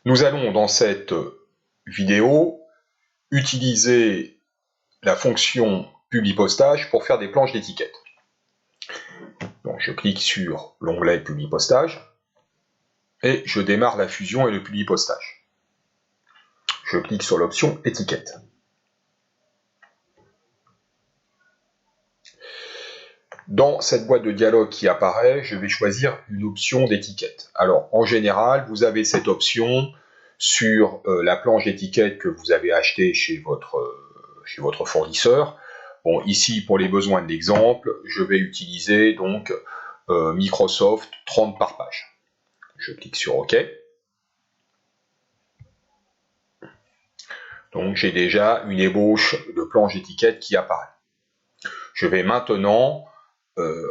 Nous allons dans cette vidéo utiliser la fonction publipostage pour faire des planches d'étiquettes. Donc je clique sur l'onglet publipostage et je démarre la fusion et le publipostage. Je clique sur l'option étiquette. Dans cette boîte de dialogue qui apparaît, je vais choisir une option d'étiquette. Alors, en général, vous avez cette option sur la planche d'étiquette que vous avez achetée chez votre fournisseur. Bon, ici, pour les besoins de l'exemple, je vais utiliser donc Microsoft 30 par page. Je clique sur OK. Donc, j'ai déjà une ébauche de planche d'étiquette qui apparaît. Je vais maintenant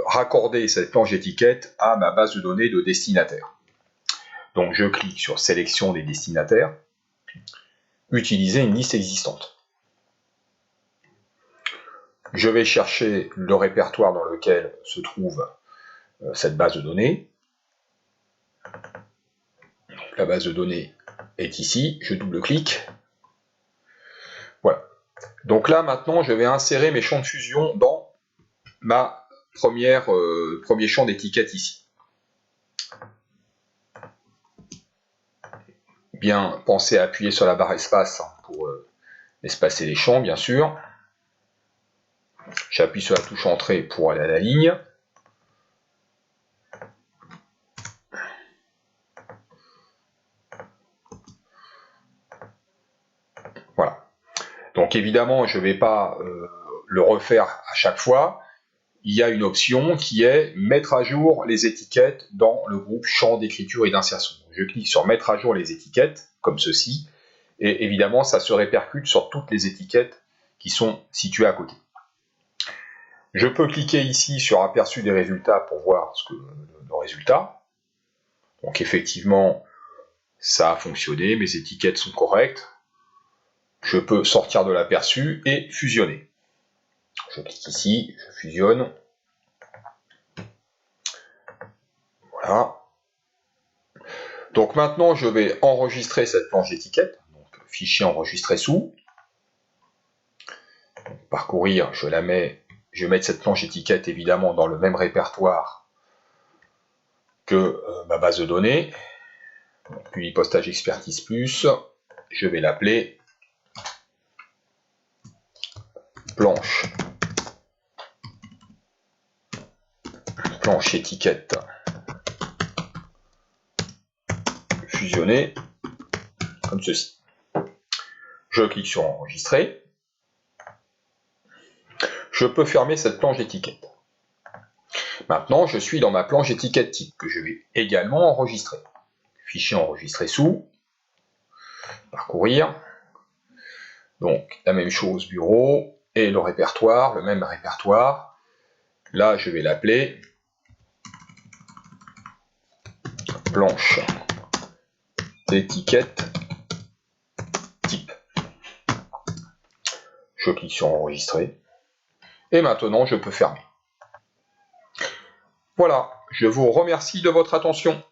raccorder cette planche d'étiquette à ma base de données de destinataires. Donc je clique sur sélection des destinataires, utiliser une liste existante. Je vais chercher le répertoire dans lequel se trouve cette base de données. Donc, la base de données est ici, je double-clique. Voilà. Donc là maintenant je vais insérer mes champs de fusion dans ma premier champ d'étiquette ici. Bien penser à appuyer sur la barre espace pour espacer les champs, bien sûr. J'appuie sur la touche entrée pour aller à la ligne. Voilà. Donc évidemment, je ne vais pas le refaire à chaque fois. Il y a une option qui est mettre à jour les étiquettes dans le groupe champ d'écriture et d'insertion. Je clique sur mettre à jour les étiquettes, comme ceci, et évidemment ça se répercute sur toutes les étiquettes qui sont situées à côté. Je peux cliquer ici sur aperçu des résultats pour voir le résultat. Donc effectivement, ça a fonctionné, mes étiquettes sont correctes. Je peux sortir de l'aperçu et fusionner. Je clique ici, je fusionne. Voilà. Donc maintenant, je vais enregistrer cette planche d'étiquette. Donc fichier enregistré sous. Donc, parcourir, je vais mettre cette planche d'étiquette évidemment dans le même répertoire que ma base de données. Puis postage expertise plus. Je vais l'appeler planche étiquette fusionnée, comme ceci. Je clique sur enregistrer. Je peux fermer cette planche d'étiquette. Maintenant, je suis dans ma planche d'étiquette type que je vais également enregistrer. Fichier enregistré sous. Parcourir. Donc, la même chose, bureau. Et le répertoire, le même répertoire. Là, je vais l'appeler planche d'étiquette type. Je clique sur enregistrer. Et maintenant, je peux fermer. Voilà, je vous remercie de votre attention.